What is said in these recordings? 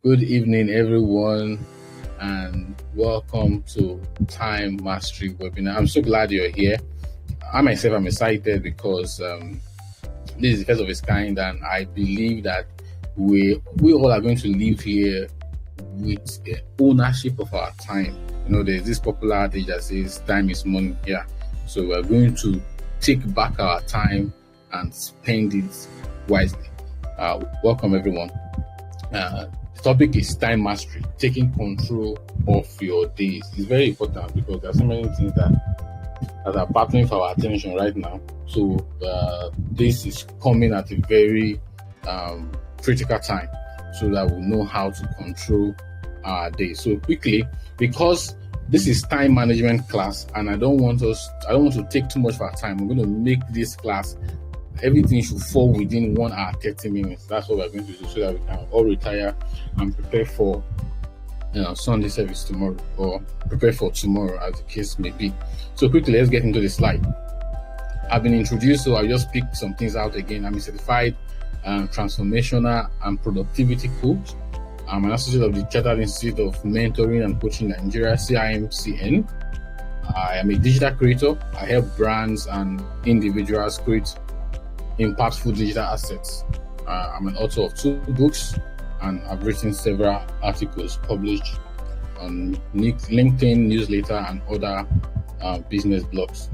Good evening, everyone, and welcome to Time Mastery webinar. I'm so glad you're here. I myself am excited because this is the first of its kind, and I believe that we all are going to live here with ownership of our time. You know, there's this popular adage that says time is money. Yeah, so we're going to take back our time and spend it wisely. Welcome, everyone. The topic is time mastery, taking control of your days. It's very important because there are so many things that are battling for our attention right now. So this is coming at a very critical time so that we know how to control our days. So quickly, because this is time management class and I don't want to take too much of our time. I'm going to make this class, everything should fall within 1 hour 30 minutes. That's what we're going to do so that we can all retire and prepare for Sunday service tomorrow, or prepare for tomorrow as the case may be. So quickly, let's get into the slide. I've been introduced, so I'll just pick some things out again. I'm a certified transformational and productivity coach. I'm an associate of the Chartered Institute of Mentoring and Coaching Nigeria, CIMCN. I am a digital creator. I help brands and individuals create impactful digital assets. I'm an author of 2 books, and I've written several articles published on LinkedIn, newsletter, and other business blogs.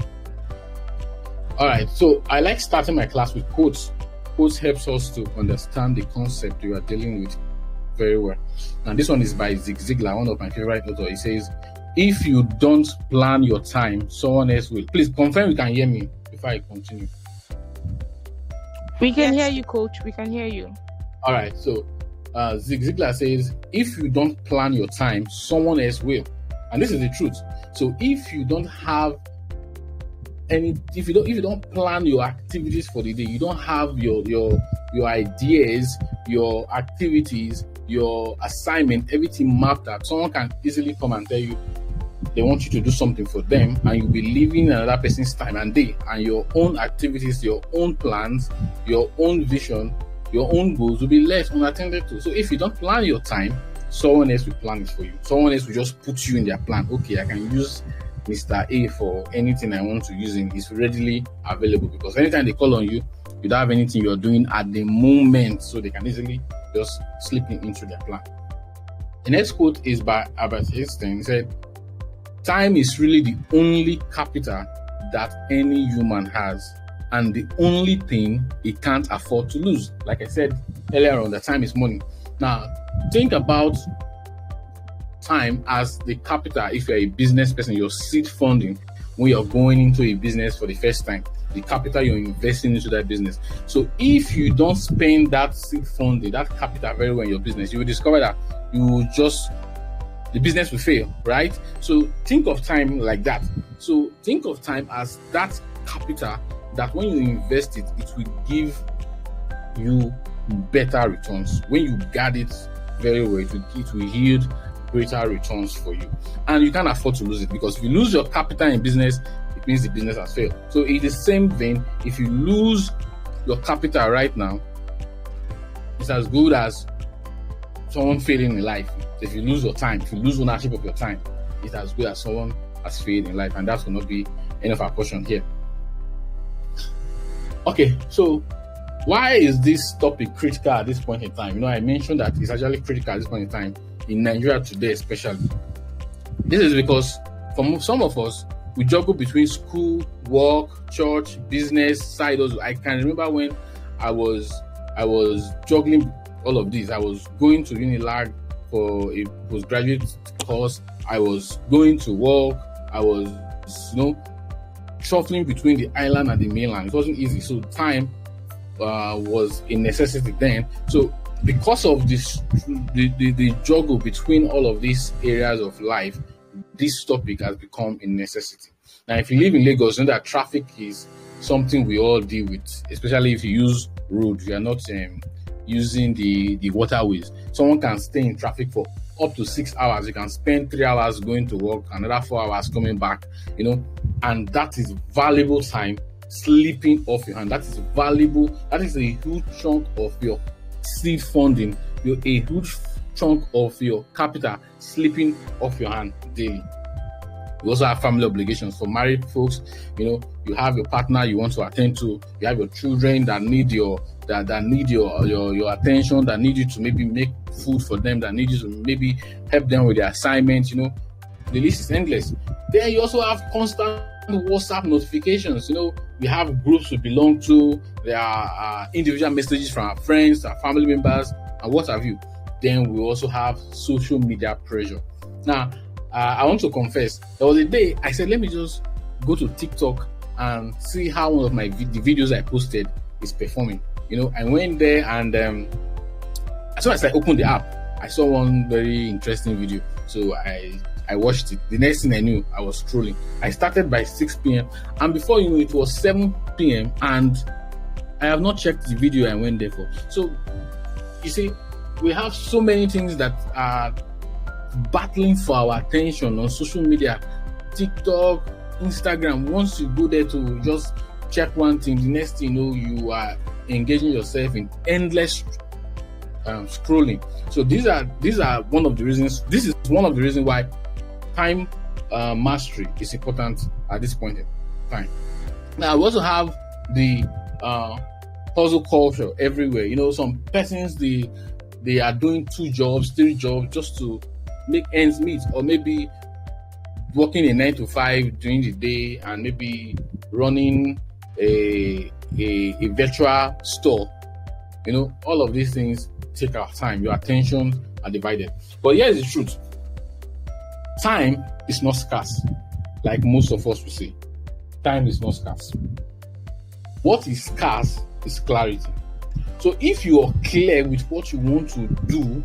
All right, so I like starting my class with quotes. Quotes helps us to understand the concept we are dealing with very well. And this one is by Zig Ziglar, one of my favorite authors. He says, "If you don't plan your time, someone else will." Please confirm you can hear me before I continue. We can hear you, Coach. We can hear you. All right. So Zig Ziglar says, if you don't plan your time, someone else will. And this is the truth. So if you don't plan your activities for the day, you don't have your ideas, your activities, your assignment, everything mapped out, someone can easily come and tell you they want you to do something for them, and you'll be living another person's time and day, and your own activities, your own plans, your own vision, your own goals will be left unattended to. So if you don't plan your time, someone else will plan it for you. Someone else will just put you in their plan. Okay, I can use Mr. A for anything I want to use him. It's readily available, because anytime they call on you, you don't have anything you're doing at the moment, so they can easily just slip into their plan. The next quote is by Albert Einstein. He said, "Time is really the only capital that any human has, and the only thing he can't afford to lose." Like I said earlier on, the time is money. Now, think about time as the capital. If you're a business person, your seed funding when you're going into a business for the first time, the capital you're investing into that business. So if you don't spend that seed funding, that capital very well in your business, you will discover that the business will fail, right? So think of time like that. So think of time as that capital that when you invest it, it will give you better returns. When you guard it very well, it will yield greater returns for you. And you can't afford to lose it, because if you lose your capital in business, it means the business has failed. So in the same vein, if you lose your capital right now, it's as good as someone failing in life. If you lose your time, if you lose ownership of your time, it's as good as someone has failed in life, and that will not be any of our portion here. Okay, so why is this topic critical at this point in time? You know, I mentioned that it's actually critical at this point in time in Nigeria today, especially. This is because for some of us, we juggle between school, work, church, business, side hustle. I can remember when I was juggling all of these. I was going to Unilag for a postgraduate course. I was going to work. I was, shuffling between the island and the mainland. It wasn't easy. So time was a necessity then. So because of this, the juggle between all of these areas of life, this topic has become a necessity. Now, if you live in Lagos, you know that traffic is something we all deal with, especially if you use road. You are not using the waterways. Someone can stay in traffic for up to 6 hours. You can spend 3 hours going to work, another 4 hours coming back, and that is valuable time slipping off your hand. That is valuable. That is a huge chunk of your seed funding, a huge chunk of your capital slipping off your hand daily. You also have family obligations. For married folks, you have your partner you want to attend to. You have your children that need your attention, that need you to maybe make food for them, that need you to maybe help them with their assignments. The list is endless. Then you also have constant WhatsApp notifications. We have groups we belong to. There are individual messages from our friends, our family members, and what have you. Then we also have social media pressure. Now, I want to confess, there was a day I said, let me just go to TikTok and see how one of the videos I posted is performing. I went there, and as soon as I opened the app, I saw one very interesting video. So I watched it. The next thing I knew, I was scrolling. I started by 6 p.m. and before you know it was 7 p.m. and I have not checked the video I went there for. So you see, we have so many things that are battling for our attention on social media, TikTok, Instagram. Once you go there to just check one thing, the next thing you are engaging yourself in endless scrolling. So these are one of the reasons. This is one of the reasons why time mastery is important at this point in time. Now we also have the hustle culture everywhere. Some persons they are doing 2 jobs, 3 jobs just to make ends meet, or maybe working a 9 to 5 during the day and maybe running a virtual store. All of these things take our time. Your attention are divided. But here's the truth: time is not scarce, like most of us will say. Time is not scarce. What is scarce is clarity. So if you are clear with what you want to do,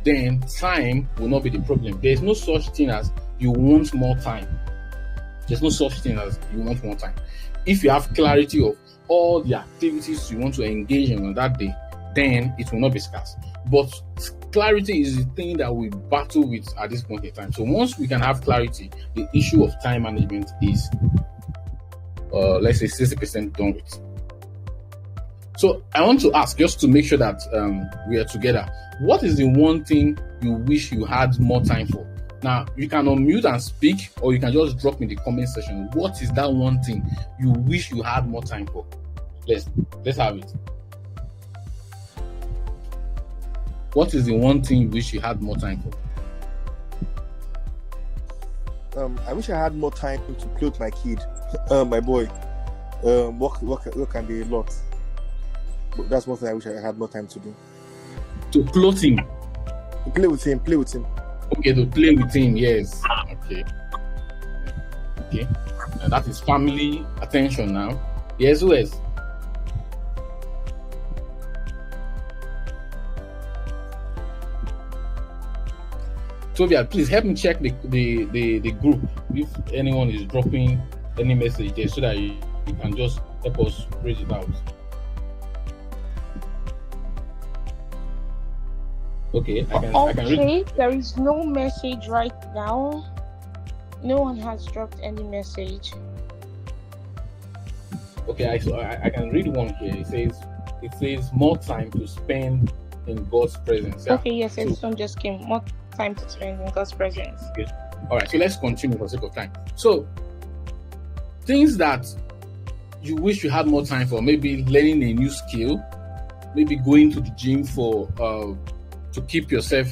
then time will not be the problem. There's no such thing as you want more time. There's no such thing as you want more time. If you have clarity of all the activities you want to engage in on that day, then it will not be scarce. But clarity is the thing that we battle with at this point in time. So once we can have clarity, the issue of time management is, let's say, 60% done with. So I want to ask, just to make sure that we are together, what is the one thing you wish you had more time for? Now, you can unmute and speak, or you can just drop in the comment section. What is that one thing you wish you had more time for? Let's have it. What is the one thing you wish you had more time for? I wish I had more time to play with my kid, my boy. Work can be a lot. But that's one thing I wish I had more time to do. To clothe him. To play with him. Okay, to play with him, yes. Okay. And that is family attention now. Yes, who else? Tovia, please help me check the group if anyone is dropping any message there, so that you can just help us read it out. Okay, I can read. There is no message right now. No one has dropped any message. Okay, I can read one here. It says more time to spend in God's presence. Yeah? Okay, yes, so just came. More time to spend in God's presence. Okay. All right, so let's continue for the sake of time. So, things that you wish you had more time for: maybe learning a new skill, maybe going to the gym to keep yourself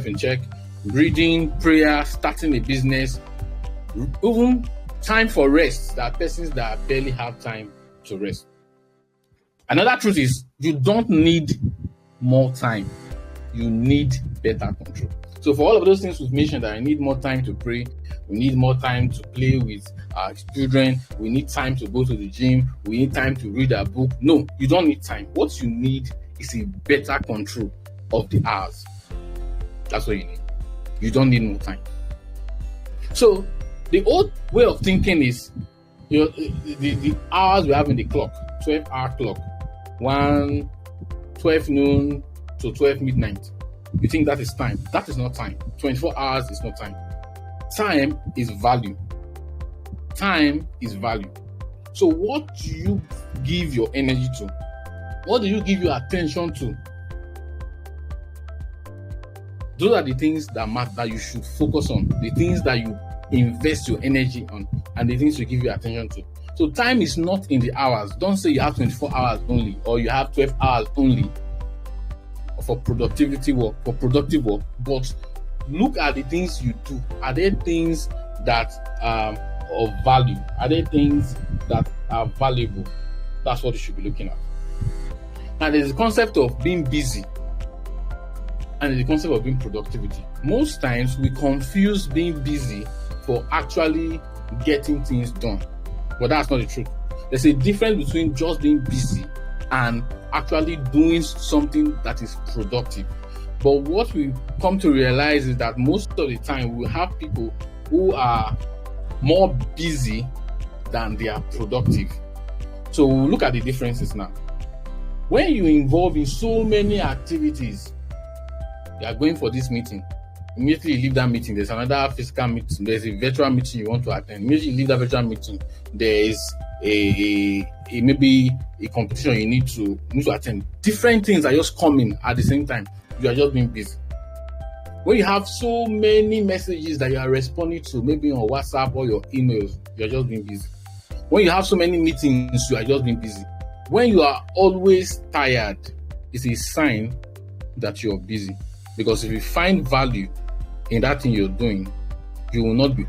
in check, reading, prayer, starting a business, even time for rest. There are persons that barely have time to rest. Another truth is, you don't need more time. You need better control. So for all of those things we've mentioned, that I need more time to pray, we need more time to play with our children, we need time to go to the gym, we need time to read a book. No, you don't need time. What you need is a better control of the hours. That's what you need. You don't need more time. So the old way of thinking is, the hours we have in the clock, 12-hour clock, 12 noon to 12 midnight. You think that is time? That is not time. 24 hours is not time. Time is value. Time is value. So what do you give your energy to? What do you give your attention to? Those are the things that matter, that you should focus on, the things that you invest your energy on, and the things you give your attention to. So time is not in the hours. Don't say you have 24 hours only, or you have 12 hours only for productive work, but look at the things you do. Are there things that are of value? Are there things that are valuable? That's what you should be looking at. Now, there's the concept of being busy and there's the concept of being productivity. Most times we confuse being busy for actually getting things done, but that's not the truth. There's a difference between just being busy and actually doing something that is productive. But what we come to realize is that most of the time we have people who are more busy than they are productive. So we'll look at the differences now. When you involve in so many activities, you are going for this meeting, immediately you leave that meeting, there's another physical meeting, there's a virtual meeting you want to attend. Immediately you leave that virtual meeting, there is a maybe a competition you need to attend. Different things are just coming at the same time. You are just being busy. When you have so many messages that you are responding to, maybe on WhatsApp or your emails, you are just being busy. When you have so many meetings, you are just being busy. When you are always tired, it's a sign that you're busy. Because if you find value in that thing you're doing, you will not be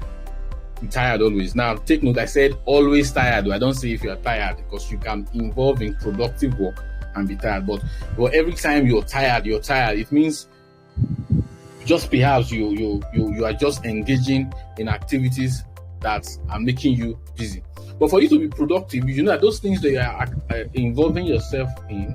tired always. Now, take note, I said always tired. I don't say if you're tired, because you can involve in productive work and be tired. But every time you're tired, it means just perhaps you are just engaging in activities that are making you busy. But for you to be productive, you know that those things that you are involving yourself in,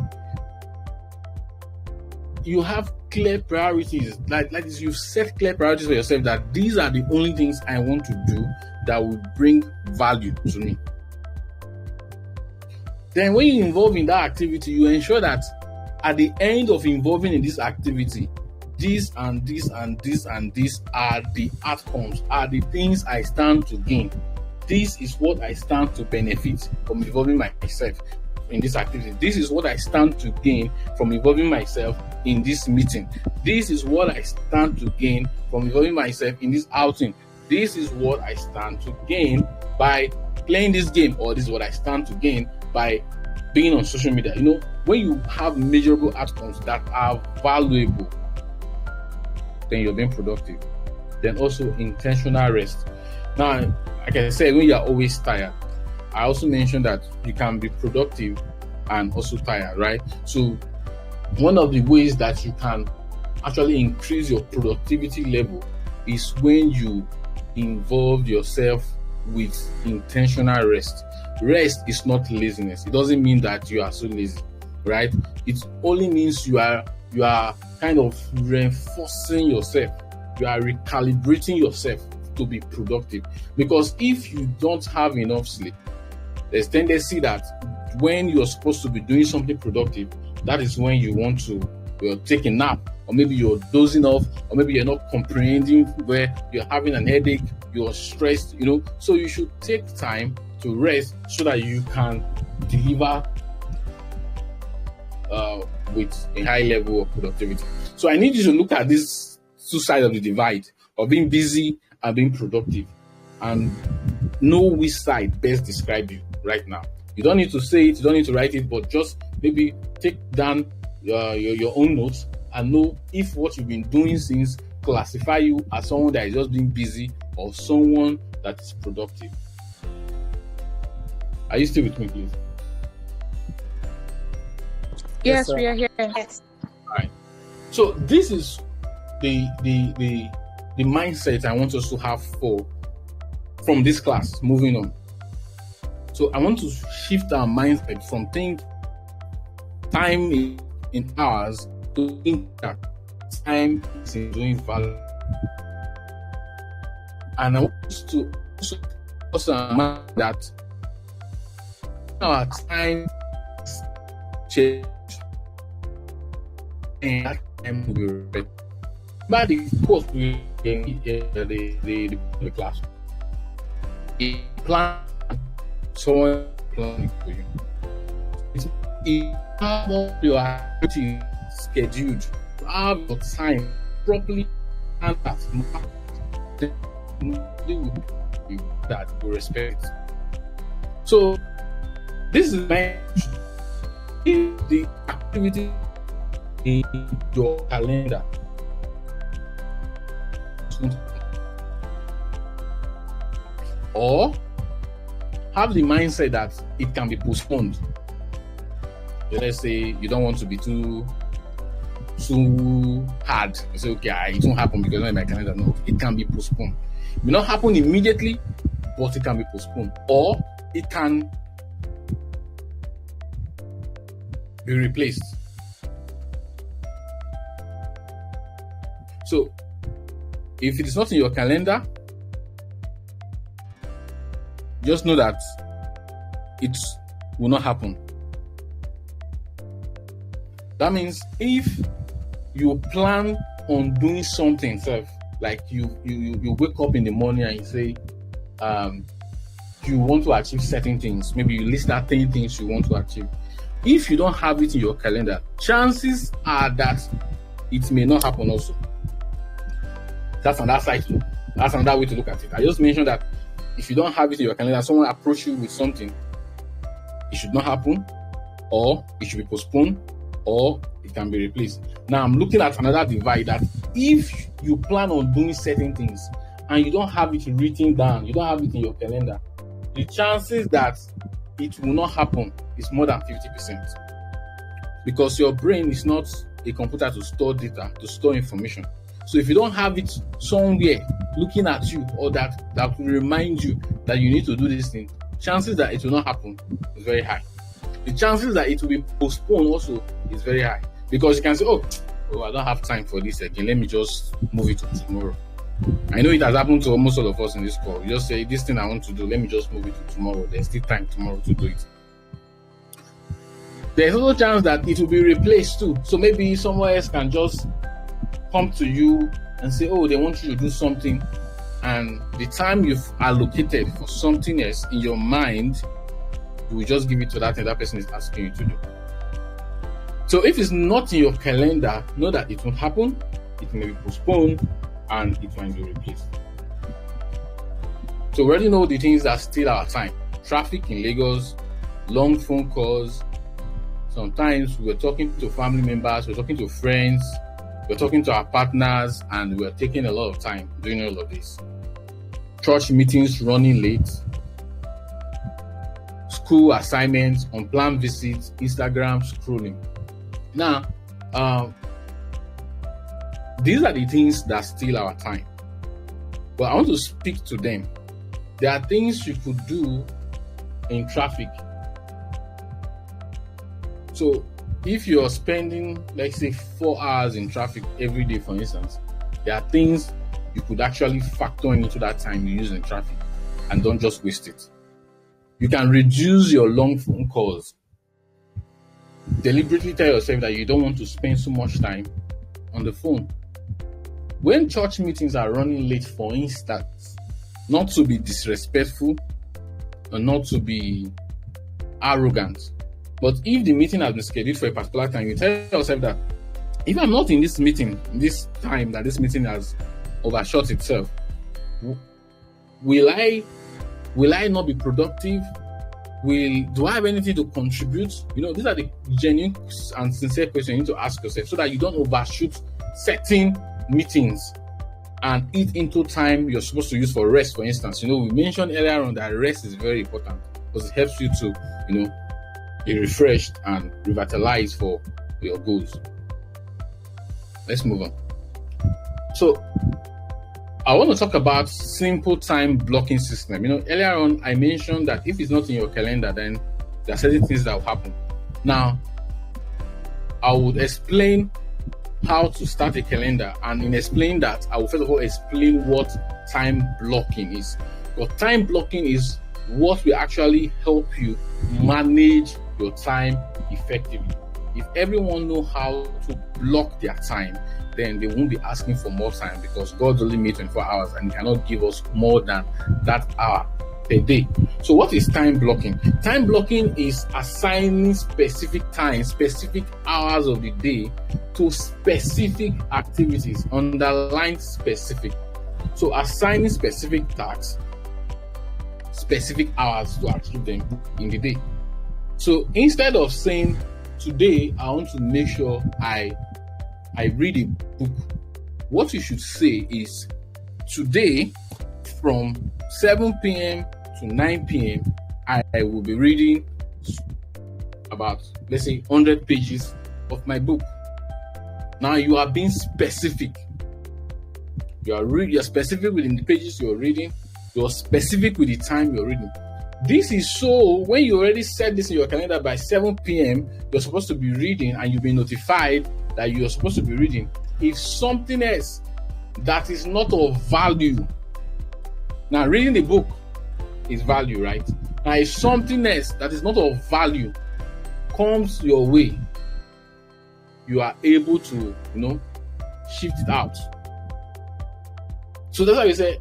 you have clear priorities. Like you've set clear priorities for yourself, that these are the only things I want to do that will bring value to me. Then when you involve in that activity, you ensure that at the end of involving in this activity, this and this and this and this are the outcomes, are the things I stand to gain. This is what I stand to benefit from involving myself in this activity. This is what I stand to gain from involving myself in this meeting. This is what I stand to gain from involving myself in this outing. This is what I stand to gain by playing this game, or this is what I stand to gain by being on social media. You know, when you have measurable outcomes that are valuable, then you're being productive. Then also intentional rest. Now, like I said, when you're always tired, I also mentioned that you can be productive and also tired, right? So one of the ways that you can actually increase your productivity level is when you involve yourself with intentional rest. Rest is not laziness. It doesn't mean that you are so lazy, right? It only means you are kind of reinforcing yourself. You are recalibrating yourself to be productive. Because if you don't have enough sleep, there's tendency that when you're supposed to be doing something productive, that is when you want to take a nap, or maybe you're dozing off, or maybe you're not comprehending, where you're having an headache, you're stressed, you know. So you should take time to rest so that you can deliver with a high level of productivity. So I need you to look at these two sides of the divide of being busy and being productive, and know which side best describes you right now. You don't need to say it, you don't need to write it, but just maybe take down your own notes and know if what you've been doing since classify you as someone that is just being busy or someone that is productive. Are you still with me, please? Yes, we are here. Yes. All right. So this is the mindset I want us to have from this class moving on. So I want to shift our mindset from think time in hours to think that time is in doing value. And I want us to also mind that our time change and that time will be ready. But the course we in the class, a plan, someone planning for you. If you have all your activities scheduled, you have your time properly and that that will respect. So this is my if the activity in your calendar or have the mindset that it can be postponed. Let's say you don't want to be too hard. You say, okay, it won't happen because it's not in my calendar. No, it can be postponed. It will not happen immediately, but it can be postponed. Or it can be replaced. So, if it is not in your calendar, just know that it will not happen. That means if you plan on doing something, like you wake up in the morning and you say you want to achieve certain things, maybe you list out 10 things you want to achieve. If you don't have it in your calendar, chances are that it may not happen also. That's on that side too. That's another way to look at it. I just mentioned that if you don't have it in your calendar, someone approach you with something, it should not happen, or it should be postponed, or it can be replaced. Now I'm looking at another divide that if you plan on doing certain things and you don't have it written down, you don't have it in your calendar, the chances that it will not happen is more than 50%. Because your brain is not a computer to store data, to store information. So if you don't have it somewhere looking at you, or that will remind you that you need to do this thing, chances that it will not happen is very high. The chances that it will be postponed also is very high, because you can say, oh, I don't have time for this again. Let me just move it to tomorrow. I know it has happened to almost all of us in this call. You just say, this thing I want to do, let me just move it to tomorrow. There's still time tomorrow to do it. There's also a chance that it will be replaced too. So maybe someone else can just come to you and say, oh, they want you to do something, and the time you've allocated for something else in your mind, you will just give it to that and that person is asking you to do. So if it's not in your calendar, know that it won't happen, it may be postponed, and it might be replaced. So we already know the things that steal our time. Traffic in Lagos, long phone calls. Sometimes we're talking to family members, we're talking to friends, we're talking to our partners, and we're taking a lot of time doing all of this. Church meetings running late, school assignments, unplanned visits, Instagram scrolling. Now, these are the things that steal our time. But I want to speak to them. There are things you could do in traffic. So if you're spending, let's say, 4 hours in traffic every day, for instance, there are things you could actually factor into that time you use in traffic, and don't just waste it. You can reduce your long phone calls. Deliberately tell yourself that you don't want to spend so much time on the phone. When church meetings are running late, for instance, not to be disrespectful or not to be arrogant, but if the meeting has been scheduled for a particular time, you tell yourself that if I'm not in this meeting, this time that this meeting has overshot itself, will I not be productive? Do I have anything to contribute? These are the genuine and sincere questions you need to ask yourself, so that you don't overshoot certain meetings and eat into time you're supposed to use for rest. For instance, we mentioned earlier on that rest is very important because it helps you to, be refreshed and revitalized for your goals. Let's move on. So I want to talk about simple time blocking system. Earlier on I mentioned that if it's not in your calendar, then there are certain things that will happen. Now, I would explain how to start a calendar, and in explaining that, I will first of all explain what time blocking is. Because time blocking is what will actually help you manage your time effectively. If everyone knows how to block their time, then they won't be asking for more time, because God only made 24 hours and He cannot give us more than that hour per day. So what is time blocking? Time blocking is assigning specific times, specific hours of the day to specific activities, underline specific. So assigning specific tasks, specific hours to achieve them in the day. So instead of saying, today I want to make sure I read a book, what you should say is, today from 7 p.m. to 9 p.m. I will be reading about, let's say, 100 pages of my book. Now you are being specific. You're specific within the pages you're reading. You're specific with the time you're reading. This is so when you already set this in your calendar by 7 p.m., you're supposed to be reading, and you'll be notified that you're supposed to be reading. If something else that is not of value, now reading the book is value, right? Now if something else that is not of value comes your way, you are able to, shift it out. So that's why we say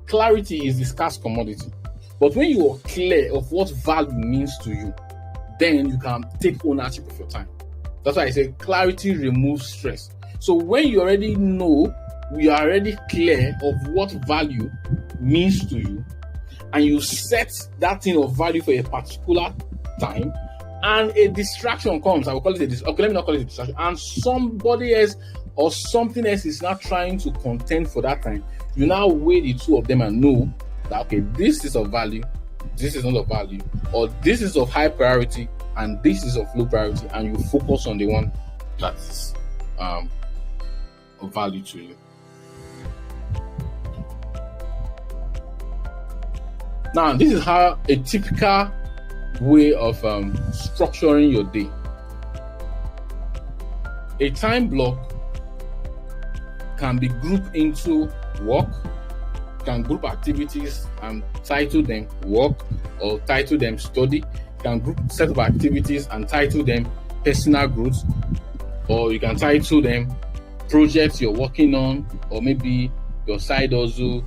clarity is the scarce commodity. But when you are clear of what value means to you, then you can take ownership of your time. That's why I say clarity removes stress. So when you already know, you are already clear of what value means to you, and you set that thing of value for a particular time, and a distraction comes, I will call it let me not call it a distraction, and somebody else or something else is not trying to contend for that time, you now weigh the two of them and know that, okay, this is of value, this is not of value, or this is of high priority and this is of low priority, and you focus on the one that is of value to you. Now, this is how a typical way of structuring your day. A time block can be grouped into work, can group activities and title them work or title them study, can group set of activities and title them personal growth, or you can title them projects you're working on, or maybe your side hustle.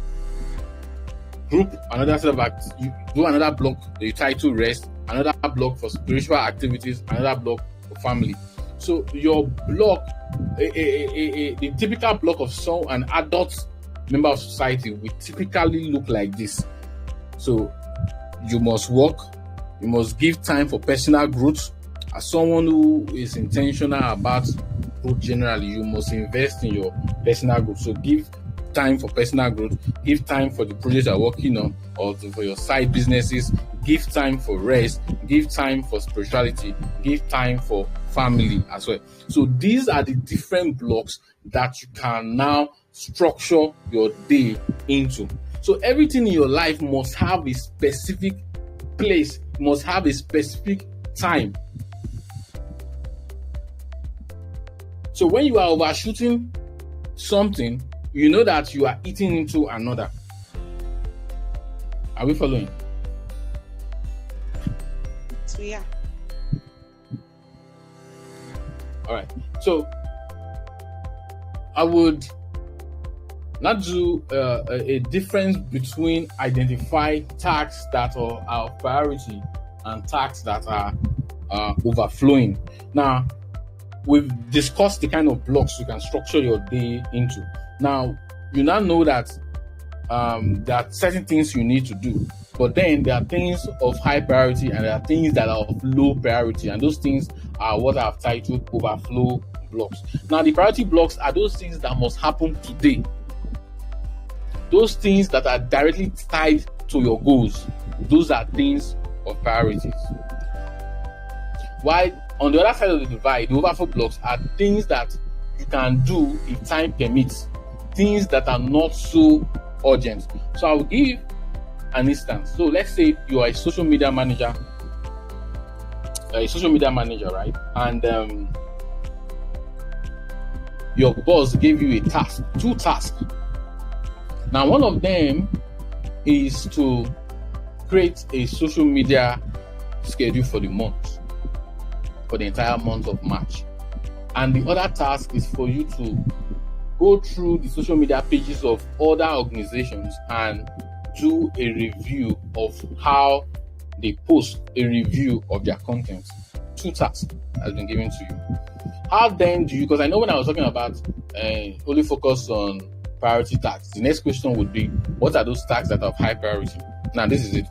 Group another set of you do another block that you title rest, another block for spiritual activities, another block for family. So your block, the typical block of an adult member of society will typically look like this. So you must work, you must give time for personal growth. As someone who is intentional about growth generally, you must invest in your personal growth. So give time for personal growth, give time for the projects you're working on or for your side businesses, give time for rest, give time for spirituality, give time for family as well. So these are the different blocks that you can now structure your day into. So everything in your life must have a specific place, must have a specific time. So when you are overshooting something, you know that you are eating into another. Are we following? So yeah. All right. So I would not do a difference between identify tasks that are our priority and tasks that are overflowing. Now, we've discussed the kind of blocks you can structure your day into. Now, you now know that there are certain things you need to do, but then there are things of high priority and there are things that are of low priority, and those things are what I've titled overflow blocks. Now, the priority blocks are those things that must happen today. Those things that are directly tied to your goals. Those are things of priorities. While on the other side of the divide, the overflow blocks are things that you can do if time permits. Things that are not so urgent. So I will give an instance. So let's say you are a social media manager, right? And your boss gave you two tasks. Now, one of them is to create a social media schedule for the month, for the entire month of March. And the other task is for you to go through the social media pages of other organizations and do a review of how they post a review of their content. 2 tasks has been given to you. How then do you, because I know when I was talking about only focus on priority tasks, the next question would be, what are those tasks that are of high priority? Now, this is it.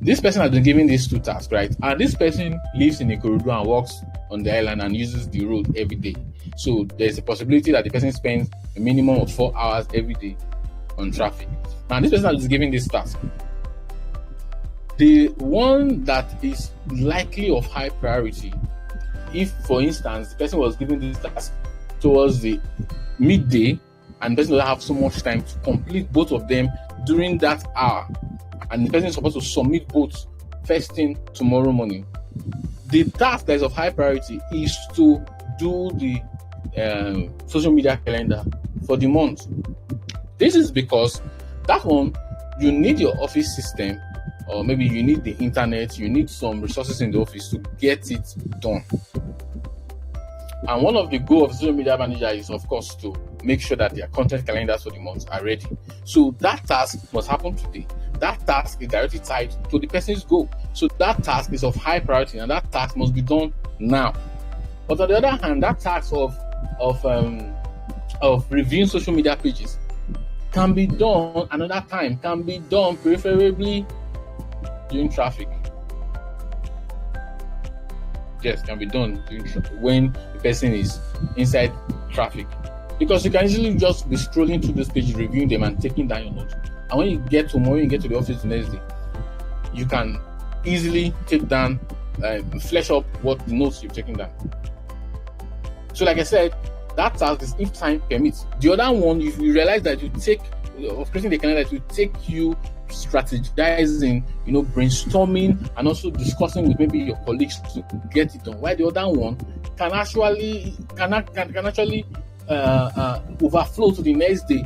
This person has been given these 2 tasks, right? And this person lives in a corridor and walks on the island and uses the road every day. So there's a possibility that the person spends a minimum of 4 hours every day on traffic. Now, this person is given this task. The one that is likely of high priority, if, for instance, the person was given this task towards the midday and the person doesn't have so much time to complete both of them during that hour, and the person is supposed to submit both first thing tomorrow morning, the task that is of high priority is to do the social media calendar for the month. This is because that one, you need your office system, or maybe you need the internet, you need some resources in the office to get it done. And one of the goals of social media manager is, of course, to make sure that their content calendars for the month are ready. So that task must happen today. That task is directly tied to the person's goal. So that task is of high priority, and that task must be done now. But on the other hand, that task of reviewing social media pages can be done another time, can be done preferably during traffic. Yes, can be done when the person is inside traffic. Because you can easily just be scrolling through those pages, reviewing them and taking down your notes. And when you get tomorrow, you get to the office the next day, you can easily take down, flesh up what the notes you've taken down. So like I said, that task is if time permits. The other one, if you realize that you take, of creating the calendar, that will take you strategizing, brainstorming, and also discussing with maybe your colleagues to get it done. While the other one can actually overflow to the next day,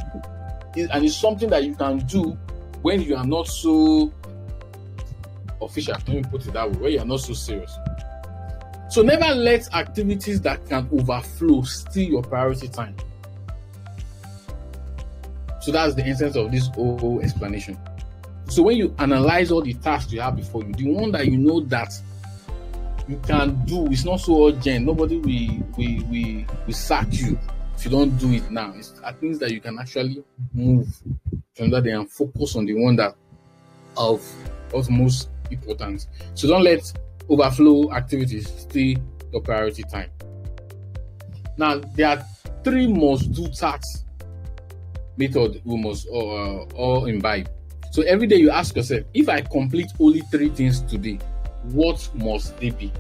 and it's something that you can do when you are not so official. Let me put it that way. When you are not so serious. So never let activities that can overflow steal your priority time. So that's the essence of this whole explanation. So when you analyze all the tasks you have before you, the one that you know that you can do is not so urgent, nobody will sack you if you don't do it now. It's things that you can actually move from that day and focus on the one that of most importance. So don't let overflow activities steal your priority time. Now, there are 3 must-do tasks method we must all imbibe. So every day you ask yourself, if I complete only 3 things today, what must they be?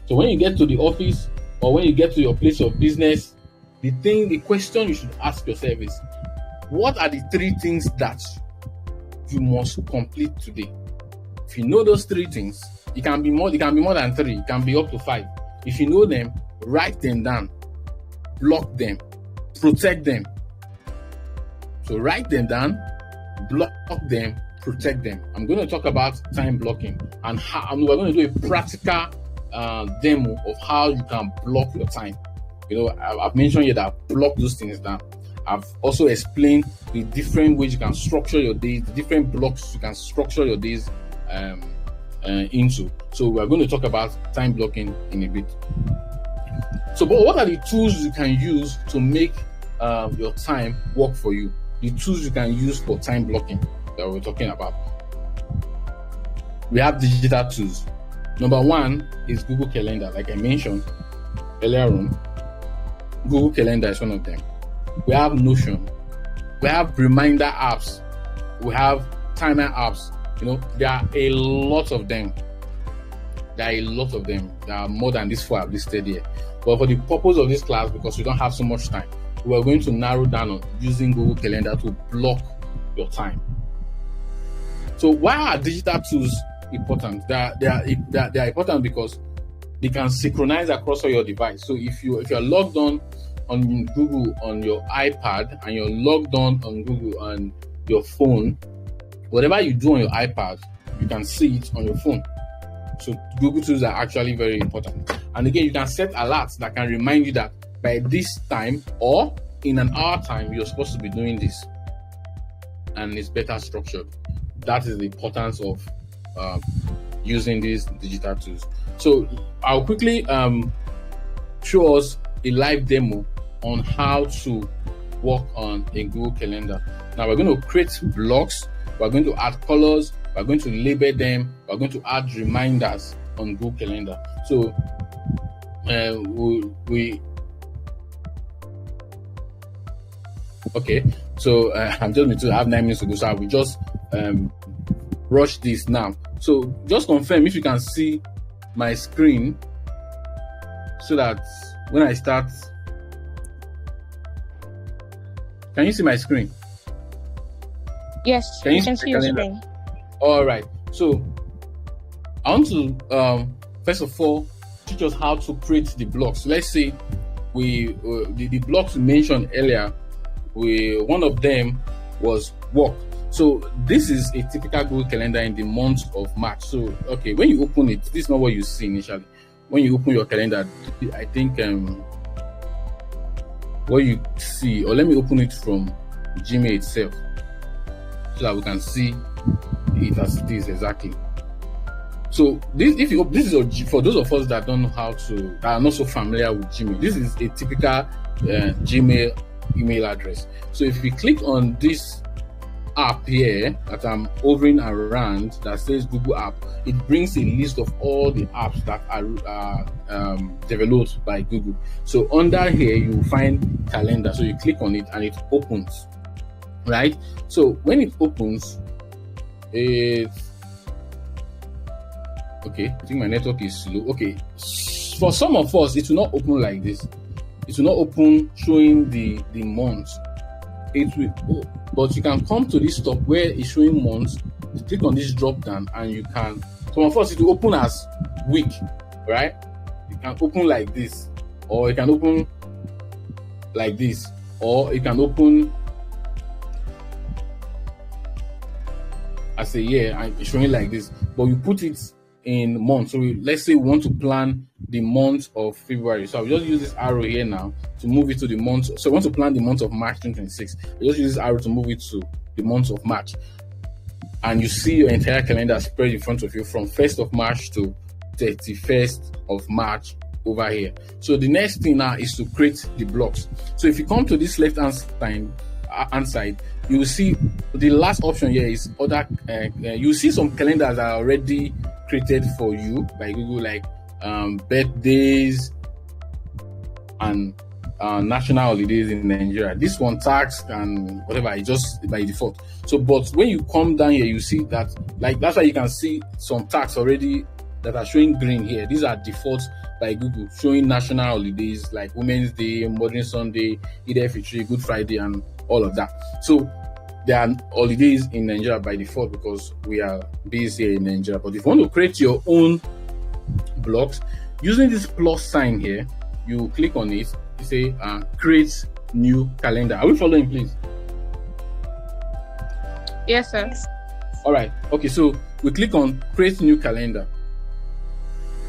So when you get to the office or when you get to your place of business, the question you should ask yourself is, what are the 3 things that you must complete today? If you know those 3 things, it can be more than 3, it can be up to 5. If you know them, write them down, block them, protect them. So write them down, block them, protect them. I'm going to talk about time blocking and how we're going to do a practical demo of how you can block your time. I've mentioned here that block those things down. I've also explained the different ways you can structure your days, the different blocks you can structure your days into. So we're going to talk about time blocking in a bit. So, but what are the tools you can use to make your time work for you? The tools you can use for time blocking that we're talking about. We have digital tools. Number 1 is Google Calendar. Like I mentioned earlier on, Google Calendar is one of them. We have Notion. We have reminder apps. We have timer apps. There are a lot of them. There are more than these 4 I've listed here. But for the purpose of this class, because we don't have so much time, we are going to narrow down on using Google Calendar to block your time. So why are digital tools important? They are important because they can synchronize across all your device. So if you're logged on Google on your iPad and you're logged on Google on your phone, whatever you do on your iPad, you can see it on your phone. So Google tools are actually very important. And again, you can set alerts that can remind you that by this time or in an hour time, you're supposed to be doing this, and it's better structured. That is the importance of using these digital tools. So I'll quickly show us a live demo on how to work on a Google Calendar. Now we're going to create blocks, we're going to add colors, we're going to label them, we're going to add reminders on Google Calendar. So okay, so I'm just going to have 9 minutes to go, so I will just rush this now. So just confirm if you can see my screen, so that when I start, can you see my screen? Yes, can you can see your screen. All right, so I want to first of all teach us how to create the blocks. Let's say the blocks we mentioned earlier, one of them was work. So this is a typical Google Calendar in the month of March. So okay, when you open it, this is not what you see initially. When you open your calendar, I think what you see, or let me open it from Gmail itself, so that we can see it as it is exactly. So this is for those of us that don't know that are not so familiar with Gmail. This is a typical Gmail email address. So if we click on this app here that I'm hovering around that says Google app, it brings a list of all the apps that are developed by Google. So under here you will find calendar. So you click on it and it opens, right? So when it opens, it's okay. I think my network is slow. Okay, for some of us it will not open like this. It will not open showing the months. It will, but you can come to this top where it's showing months. You click on this drop down and you can. Some of us it will open as week, right? You can open like this, or you can open like this, or you can open as a year and it's showing like this. But we put it in months. So let's say we want to plan the month of February. So I'll just use this arrow here now to move it to the month. So I want to plan the month of March 2026. I'll just use this arrow to move it to the month of March. And you see your entire calendar spread in front of you from 1st of March to 31st of March over here. So the next thing now is to create the blocks. So if you come to this left hand side, you will see the last option here is other. You see some calendars that are already created for you by Google, like birthdays and national holidays in Nigeria. This one, tax and whatever, is just by default. So, but when you come down here, you see that, like, that's why you can see some tax already that are showing green here. These are defaults by Google, showing national holidays like Women's Day, Modern Sunday, Eid al-Fitr, Good Friday, and all of that. So there are holidays in Nigeria by default because we are based here in Nigeria. But if you want to create your own blocks, using this plus sign here, you click on it, you say create new calendar. Are we following, please? Yes, sir. All right. Okay, so we click on create new calendar.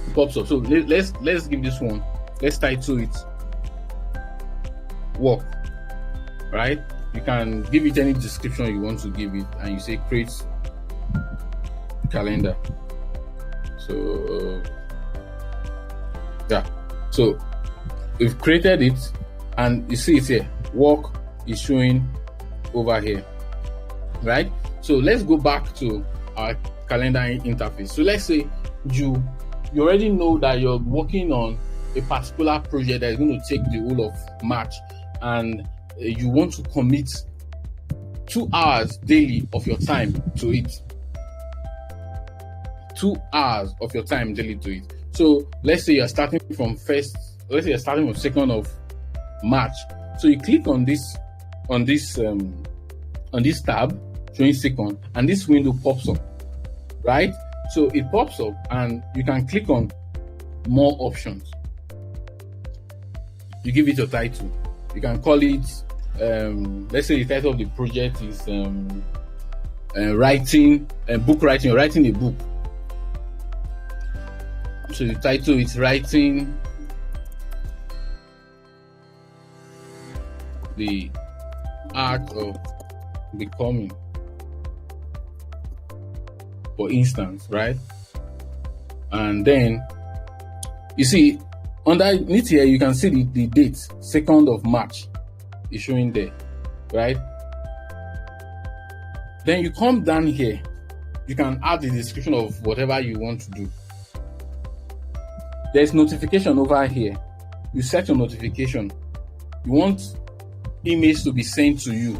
It pops up. So let's give this one, let's title it work, right? You can give it any description you want to give it, and you say create calendar. So yeah, so we've created it, and you see it here. Work is showing over here, right? So let's go back to our calendar interface. So let's say you already know that you're working on a particular project that is going to take the whole of March, and you want to commit 2 hours daily of your time to it. 2 hours of your time daily to it. So let's say you're starting from 2nd of March. So you click on this tab showing second, and this window pops up, right? So it pops up and you can click on more options. You give it your title. You can call it, let's say the title of the project is book writing, or writing a book. So the title is writing the art of becoming, for instance, right? And then you see underneath here you can see the date, 2nd of March is showing there, right? Then you come down here, you can add the description of whatever you want to do. There's notification over here. You set your notification. You want emails to be sent to you,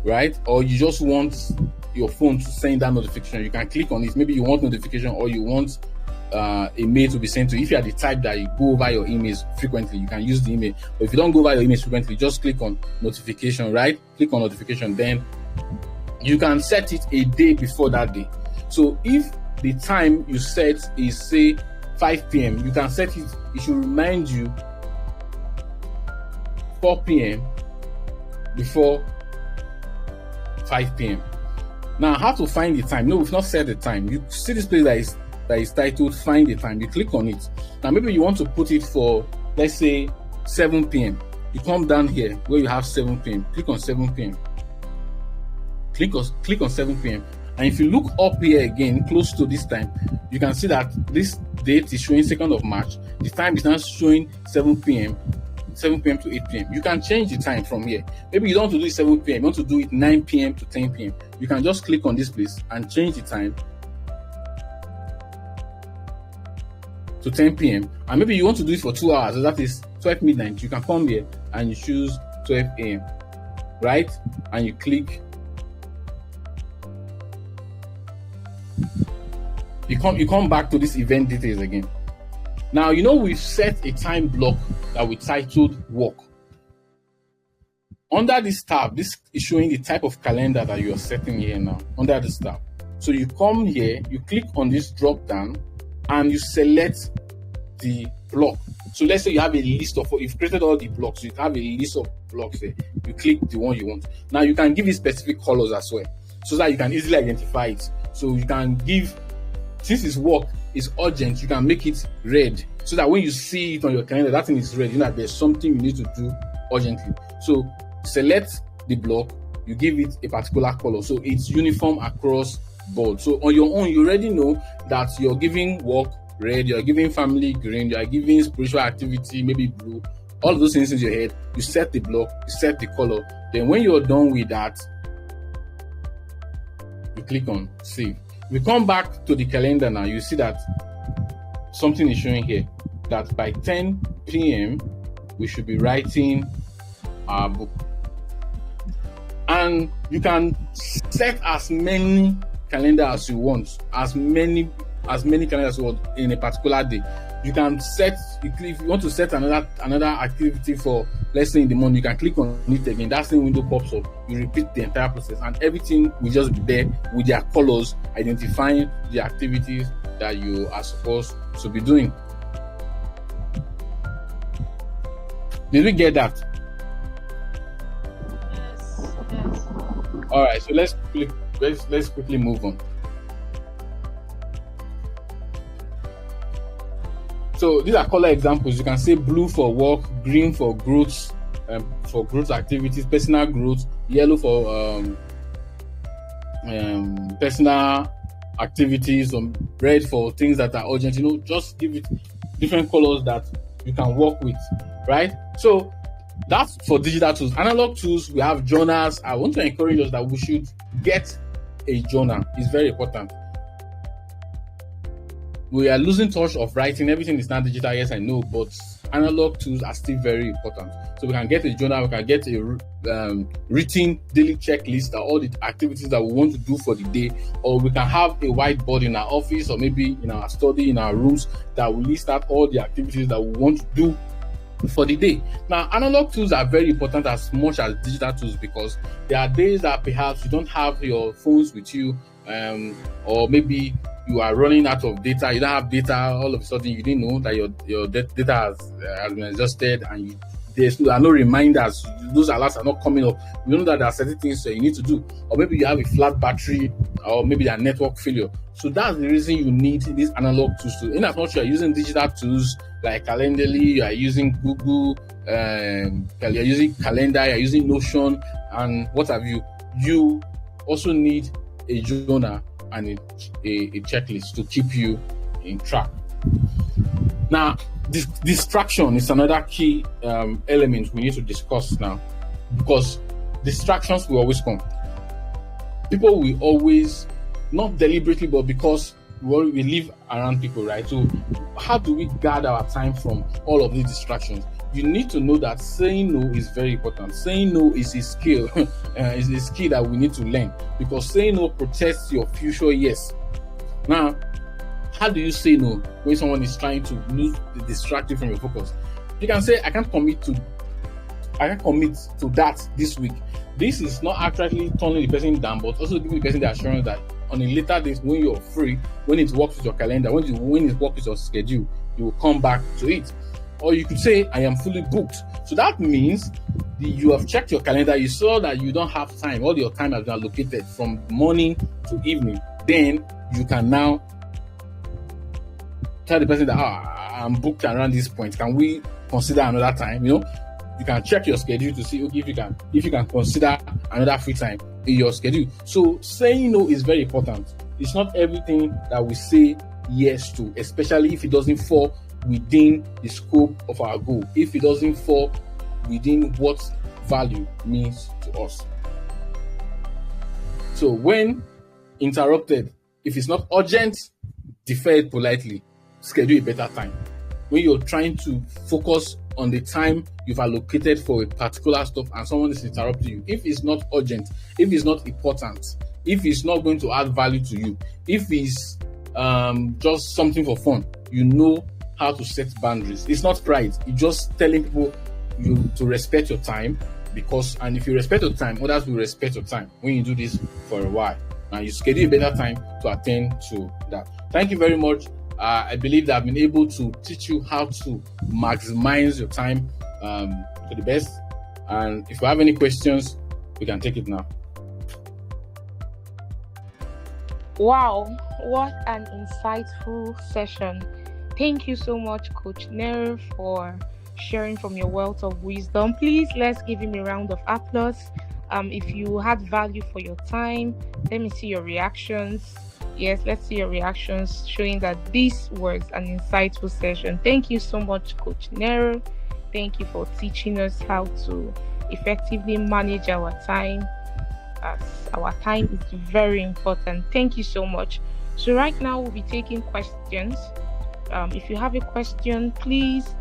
right? Or you just want your phone to send that notification. You can click on it. Maybe you want notification, or you want a mail to be sent to you. If you are the type that you go over your emails frequently, you can use the email. But if you don't go over your emails frequently, just click on notification, right? Click on notification. Then you can set it a day before that day. So if the time you set is, say, 5 p.m., you can set it, it should remind you 4 p.m. before 5 p.m. Now, how to find the time? No, we've not set the time. You see this place that is titled Find the Time. You click on it. Now, maybe you want to put it for, let's say, 7 p.m. You come down here where you have 7 p.m. Click on 7 p.m. Click on 7 p.m. And if you look up here again, close to this time, you can see that this date is showing 2nd of March. The time is now showing 7 p.m. to 8 p.m. You can change the time from here. Maybe you don't want to do it 7 p.m. You want to do it 9 p.m. to 10 p.m. You can just click on this place and change the time to 10 p.m. And maybe you want to do it for 2 hours. So that is 12 midnight. You can come here and you choose 12 a.m. right? And you click. You come back to this event details again. Now, we've set a time block that we titled work. Under this tab, this is showing the type of calendar that you are setting here now, under this tab. So you come here, you click on this drop down, and you select the block. So let's say you have a list of, you've created all the blocks, you have a list of blocks here. You click the one you want. Now you can give it specific colors as well, so that you can easily identify it. So you can give, since it's work, it's urgent, you can make it red, so that when you see it on your calendar, that thing is red, that there's something you need to do urgently. So select the block, you give it a particular color, so it's uniform across board. So on your own, you already know that you're giving work red, you're giving family green, you're giving spiritual activity maybe blue, all of those things in your head. You set the block, you set the color. Then when you're done with that, you click on save. We come back to the calendar now. You see that something is showing here that by 10 p.m. we should be writing our book. And you can set as many calendars as you want, as many calendars as you want in a particular day. You can set, if you want to set another activity for, let's say in the morning, you can click on it again. That same window pops up. You repeat the entire process, and everything will just be there with their colors, identifying the activities that you are supposed to be doing. Did we get that? Yes. All right. So let's quickly move on. So these are color examples. You can say blue for work, green for growth activities, personal growth, yellow for personal activities, red for things that are urgent. Just give it different colors that you can work with, right? So that's for digital tools. Analog tools, we have journals. I want to encourage us that we should get a journal. It's very important. We are losing touch of writing. Everything is now digital, yes, I know, but analog tools are still very important. So we can get a journal, we can get a written daily checklist of all the activities that we want to do for the day, or we can have a whiteboard in our office or maybe in our study, in our rooms, that will list out all the activities that we want to do for the day. Now, analog tools are very important as much as digital tools, because there are days that perhaps you don't have your phones with you, or maybe you are running out of data, you don't have data, all of a sudden you didn't know that your data has been adjusted, and there are no reminders, those alerts are not coming up. You know that there are certain things that you need to do, or maybe you have a flat battery, or maybe a network failure. So that's the reason you need these analog tools. In as much as you are using digital tools like Calendly, you are using Google, you're using Calendar, you're using Notion, and what have you. You also need a journal and a checklist to keep you in track. Now, distraction is another key element we need to discuss now, because distractions will always come. People will always, not deliberately, but because we live around people, right? So how do we guard our time from all of these distractions? You need to know that saying no is very important. Saying no is a skill. Is a skill that we need to learn, because saying no protects your future yes. Now, how do you say no when someone is trying to distract you from your focus? You can say, I can't commit to that this week. This is not actually turning the person down, but also giving the person the assurance that on a later date, when you're free, when it works with your calendar, when it works with your schedule, you will come back to it. Or you could say, I am fully booked. So that means you have checked your calendar, you saw that you don't have time, all your time has been allocated from morning to evening. Then you can now tell the person that I'm booked around this point. Can we consider another time? You can check your schedule to see if you can consider another free time in your schedule. So saying no is very important. It's not everything that we say yes to, especially if it doesn't fall within the scope of our goal, if it doesn't fall within what value means to us. So when interrupted, if it's not urgent, defer it politely. Schedule a better time. When you're trying to focus on the time you've allocated for a particular stuff and someone is interrupting you, if it's not urgent, if it's not important, if it's not going to add value to you, if it's just something for fun, you know how to set boundaries. It's not pride. It's just telling people to respect your time, and if you respect your time, others will respect your time when you do this for a while. And you schedule a better time to attend to that. Thank you very much. I believe that I've been able to teach you how to maximize your time to the best. And if you have any questions, we can take it now. Wow, what an insightful session. Thank you so much, Coach Nero, for sharing from your wealth of wisdom. Please, let's give him a round of applause. If you had value for your time, let me see your reactions. Yes, let's see your reactions showing that this was an insightful session. Thank you so much, Coach Nero. Thank you for teaching us how to effectively manage our time, as our time is very important. Thank you so much. So right now we'll be taking questions. If you have a question, please,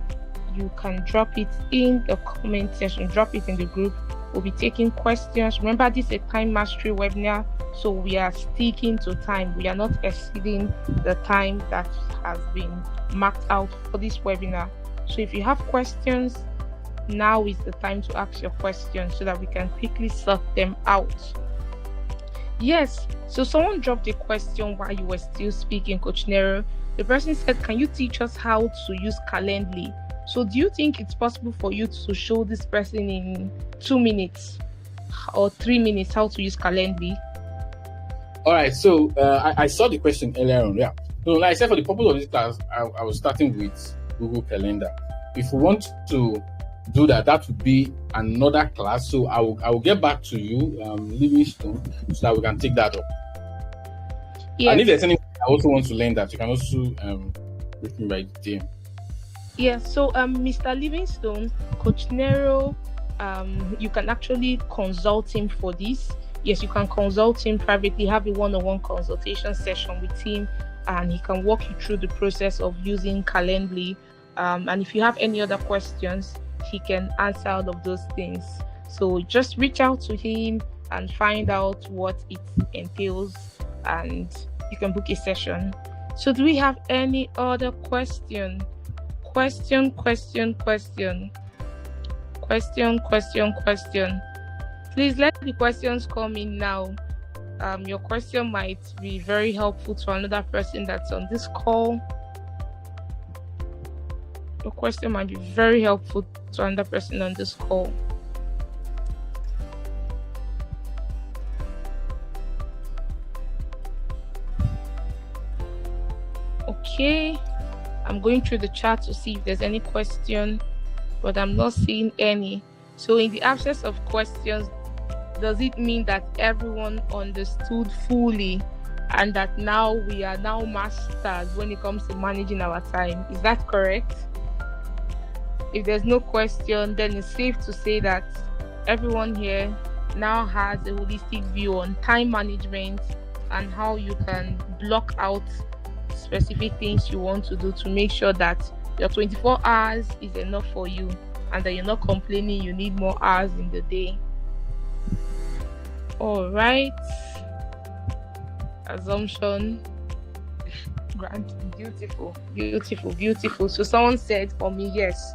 you can drop it in the comment section, drop it in the group. We'll be taking questions. Remember, this is a time mastery webinar, so we are sticking to time. We are not exceeding the time that has been marked out for this webinar. So if you have questions, now is the time to ask your questions so that we can quickly sort them out. Yes, so someone dropped a question while you were still speaking, Coach Nero. The person said, can you teach us how to use Calendly? So do you think it's possible for you to show this person in 2 minutes or 3 minutes how to use Calendly? All right, so I saw the question earlier on. Yeah. So like I said, for the purpose of this class, I was starting with Google Calendar. If we want to do that, that would be another class. So I will get back to you, Livingstone, so that we can take that up. Yes. And if there's anything I also want to learn that, you can also reach me by DM. Yeah, so Mr. Livingstone, Coach Nero, you can actually consult him for this. Yes, you can consult him privately, have a one-on-one consultation session with him, and he can walk you through the process of using Calendly. And if you have any other questions, he can answer all of those things. So just reach out to him and find out what it entails, and you can book a session. So do we have any other question? Question. Please let the questions come in now. Your question might be very helpful to another person that's on this call. Your question might be very helpful to another person on this call. Okay. I'm going through the chat to see if there's any question, but I'm not seeing any. So in the absence of questions, does it mean that everyone understood fully and that now we are now masters when it comes to managing our time? Is that correct? If there's no question, then it's safe to say that everyone here now has a holistic view on time management and how you can block out specific things you want to do to make sure that your 24 hours is enough for you and that you're not complaining you need more hours in the day. All right. Assumption. Grant. Beautiful, beautiful, beautiful. So someone said for me, yes.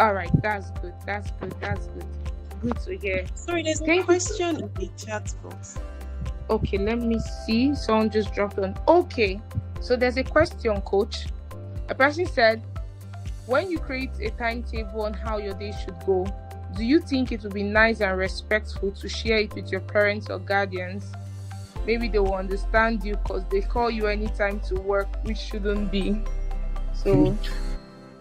All right, that's good. That's good. That's good. Good to hear. Sorry, there's a question in the chat box. Okay, let me see. Someone just dropped on. Okay, so there's a question, coach. A person said, when you create a timetable on how your day should go, do you think it would be nice and respectful to share it with your parents or guardians? Maybe they will understand you because they call you anytime to work, which shouldn't be. So,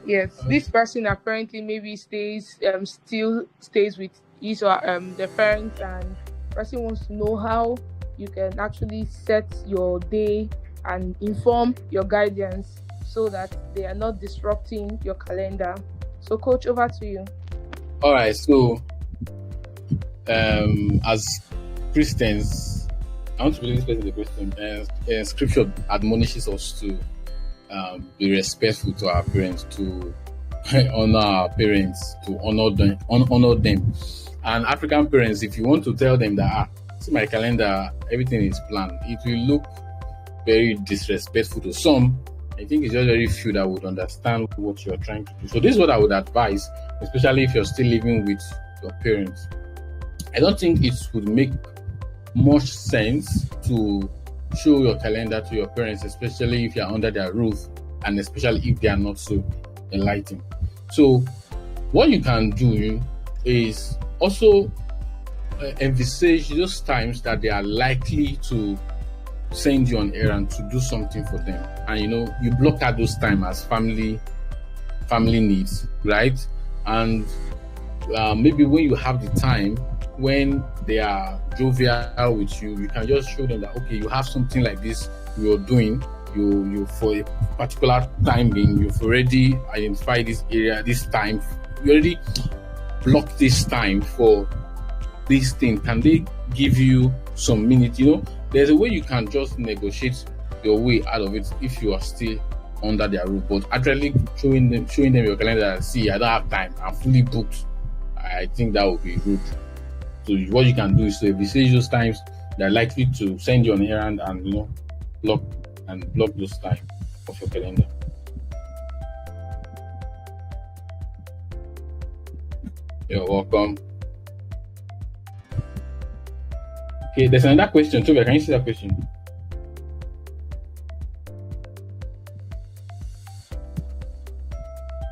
yes, this person apparently maybe still stays with his or the parents, and person wants to know how you can actually set your day and inform your guardians so that they are not disrupting your calendar. So, coach, over to you. All right. So, as Christians, I want to believe this person is a Christian, and Scripture admonishes us to be respectful to our parents, to honor our parents, to honor them. And African parents, if you want to tell them that, see my calendar, everything is planned, it will look very disrespectful to some. I think it's just very few that would understand what you're trying to do. So this is what I would advise, especially if you're still living with your parents. I don't think it would make much sense to show your calendar to your parents, especially if you're under their roof and especially if they are not so enlightened. So what you can do is also envisage those times that they are likely to send you on errand to do something for them, and you block out those time as family needs, right? And maybe when you have the time, when they are jovial with you, you can just show them that, okay, you have something like this you're doing, you for a particular time being, you've already identified this area, this time, you already blocked this time for this thing. Can they give you some minutes? There's a way you can just negotiate your way out of it if you are still under their roof, but actually showing them your calendar, see, I don't have time, I'm fully booked, I think that would be rude. So what you can do is to envisage those times that are likely to send you on errand and block those time of your calendar. You're welcome. Okay, there's another question too. Can you see that question?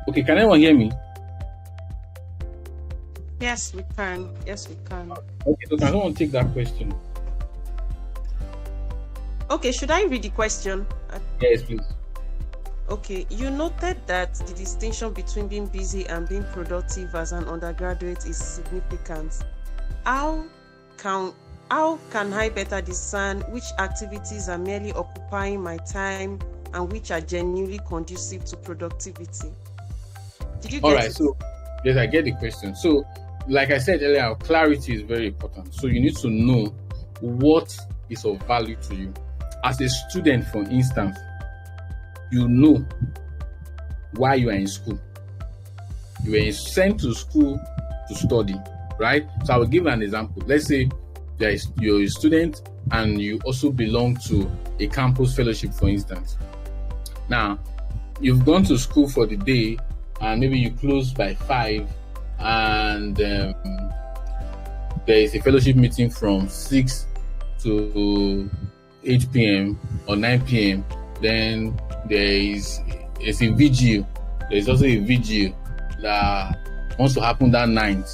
Okay, can anyone hear me? Yes, we can. Okay, so can someone take that question? Okay, should I read the question? Yes, please. Okay, you noted that the distinction between being busy and being productive as an undergraduate is significant. How can I better discern which activities are merely occupying my time and which are genuinely conducive to productivity? Did you get All right, it? so yes, I get the question. So, like I said earlier, clarity is very important. So you need to know what is of value to you. As a student, for instance, you know why you are in school. You were sent to school to study, right? So I will give an example. Let's say you're a student and you also belong to a campus fellowship, for instance. Now, you've gone to school for the day and maybe you close by 5 and there is a fellowship meeting from 6 to 8 p.m. or 9 p.m. Then it's a vigil. There's also a vigil that wants to happen that night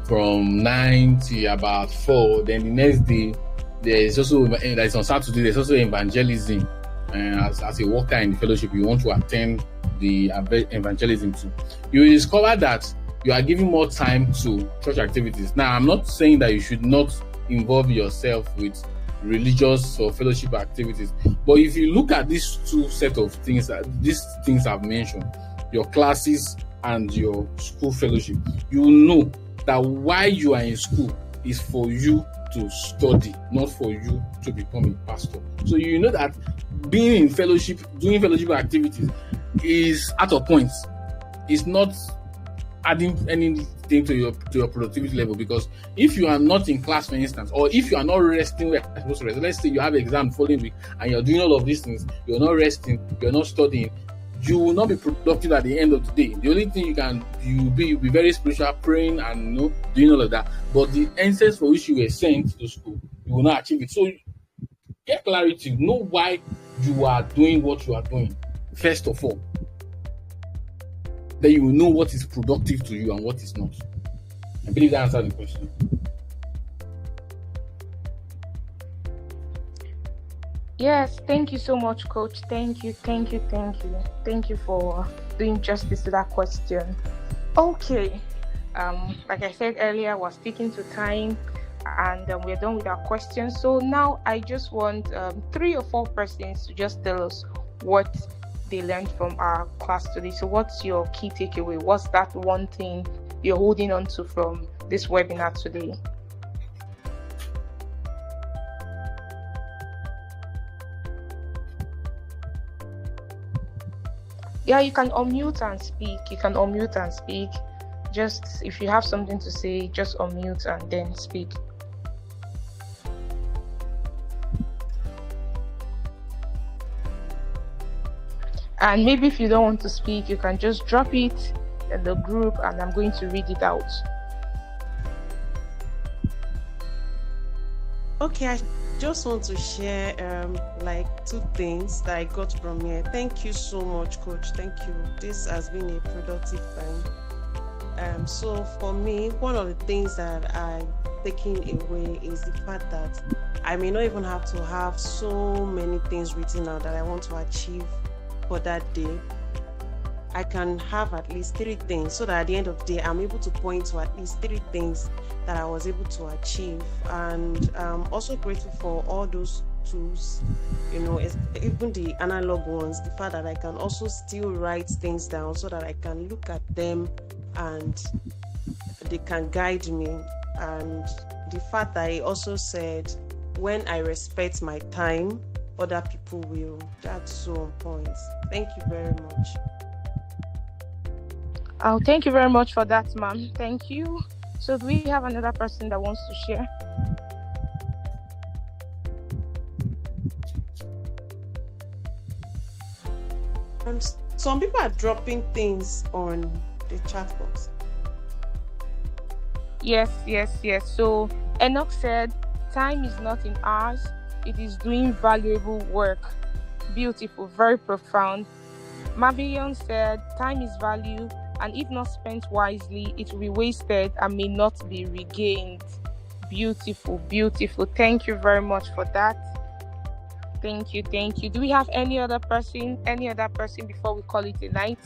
from 9 to about 4. Then the next day, there's also, on Saturday, there's also evangelism as a worker in the fellowship, you want to attend the evangelism too, you will discover that you are giving more time to church activities. Now, I'm not saying that you should not involve yourself with religious or fellowship activities, but if you look at these two set of things, these things I've mentioned, your classes and your school fellowship, you will know that why you are in school is for you to study, not for you to become a pastor. So you know that being in fellowship, doing fellowship activities is out of points. It's not adding anything to your productivity level, because if you are not in class, for instance, or if you are not resting where you're supposed to rest, let's say you have an exam following week and you're doing all of these things, you're not resting, you're not studying, you will not be productive at the end of the day. The only thing you'll be very spiritual, praying and doing all of that, but the answers for which you were sent to school, you will not achieve it. So get clarity, know why you are doing what you are doing first of all. Then you will know what is productive to you and what is not. I believe that answered the question. Yes, thank you so much, Coach. Thank you for doing justice to that question. Okay, like I said earlier, we're sticking to time, and we're done with our questions. So now I just want 3 or 4 persons to just tell us what they learned from our class today. So what's your key takeaway? What's that one thing you're holding on to from this webinar today? Yeah, you can unmute and speak. Just if you have something to say, just unmute and then speak. And maybe if you don't want to speak, you can just drop it in the group and I'm going to read it out. Okay, I just want to share 2 things that I got from here. Thank you so much, Coach. Thank you. This has been a productive time. So for me, one of the things that I'm taking away is the fact that I may not even have to have so many things written out that I want to achieve for that day. I can have at least 3 things, so that at the end of the day I'm able to point to at least 3 things that I was able to achieve. And I'm also grateful for all those tools, even the analog ones, the fact that I can also still write things down so that I can look at them and they can guide me. And the fact that I also said, when I respect my time, other people will. That's so on point. Thank you very much. Oh, thank you very much for that, ma'am. Thank you. So do we have another person that wants to share? Some people are dropping things on the chat box. Yes. So Enoch said, time is not in ours. It is doing valuable work. Beautiful, very profound. Mavion said, time is value, and if not spent wisely, it will be wasted and may not be regained. Beautiful. Thank you very much for that. Thank you. Do we have any other person before we call it a night?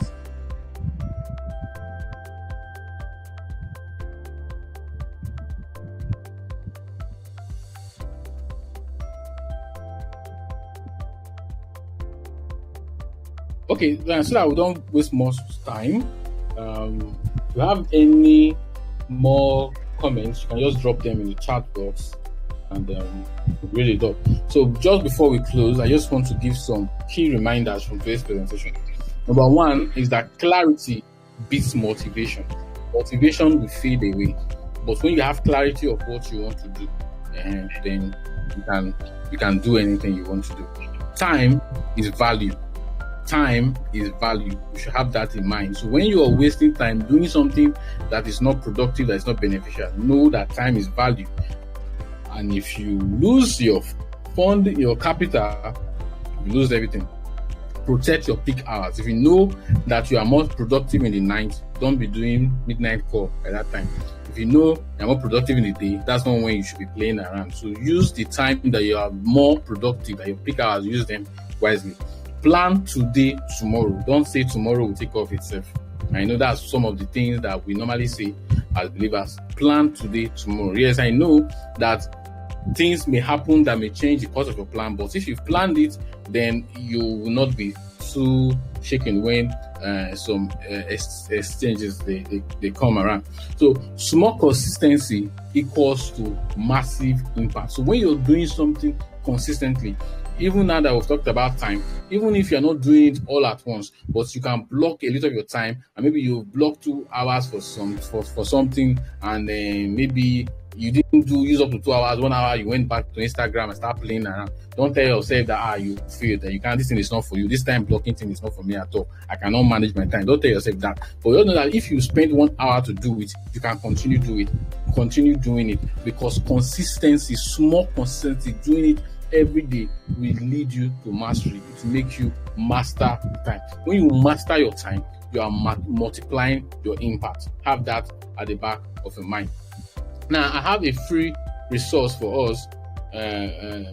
Okay, so that we don't waste much time, if you have any more comments, you can just drop them in the chat box and read it up. So just before we close, I just want to give some key reminders from today's presentation. Number 1 is that clarity beats motivation. Motivation will fade away, but when you have clarity of what you want to do, then you can do anything you want to do. Time is value. You should have that in mind. So when you are wasting time doing something that is not productive, that is not beneficial, know that time is value. And if you lose your fund, your capital, you lose everything. Protect your peak hours. If you know that you are more productive in the night, don't be doing midnight call at that time. If you know you're more productive in the day, that's not when you should be playing around. So use the time that you are more productive, that your peak hours, use them wisely. Plan today, tomorrow. Don't say tomorrow will take off itself. I know that's some of the things that we normally say as believers. Plan today, tomorrow. Yes, I know that things may happen that may change the course of your plan, but if you've planned it, then you will not be too shaken when some exchanges they come around. So small consistency equals to massive impact. So when you're doing something consistently, even now that we've talked about time, even if you're not doing it all at once, but you can block a little of your time, and maybe you block 2 hours for something, and then maybe you didn't use up to 2 hours, 1 hour, you went back to Instagram and start playing around. Don't tell yourself that you feel that you can't, this thing is not for you, this time blocking thing is not for me at all, I cannot manage my time. Don't tell yourself that. But you know that if you spend 1 hour to do it, you can continue doing it, because consistency, small consistency, doing it every day will lead you to mastery. It will make you master time. When you master your time, you are multiplying your impact. Have that at the back of your mind. Now, I have a free resource for us,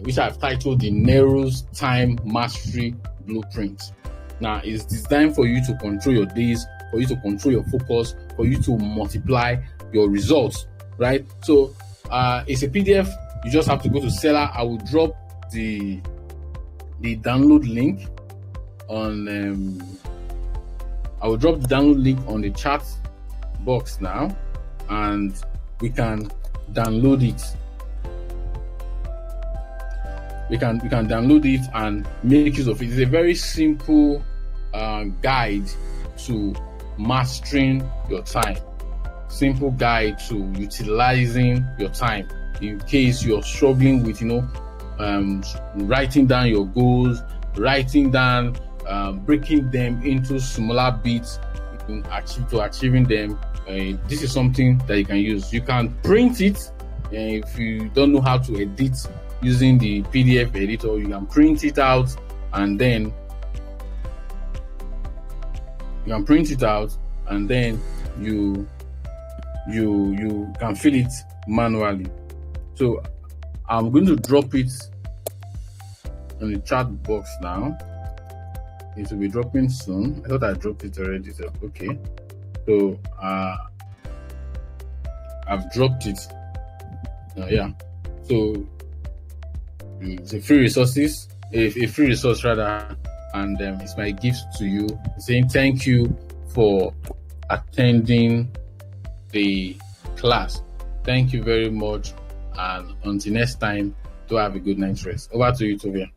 which I've titled the Nero's Time Mastery Blueprint. Now, it's designed for you to control your days, for you to control your focus, for you to multiply your results, right? So, it's a PDF. You just have to go to Seller. I will drop the download link on I will drop the download link on the chat box now, and we can download it. We can download it and make use of it. It's a very simple guide to mastering your time. Simple guide to utilizing your time in case you're struggling with writing down your goals, writing down, breaking them into smaller bits to achieving them. This is something that you can use. You can print it. If you don't know how to edit using the PDF editor, you can print it out, and then you can fill it manually. So I'm going to drop it in the chat box now. It will be dropping soon. I thought I dropped it already. So, okay. So I've dropped it. Yeah. So it's a free resource rather, and it's my gift to you, saying thank you for attending the class. Thank you very much, and until next time, do have a good night's rest. Over to you, Tovia.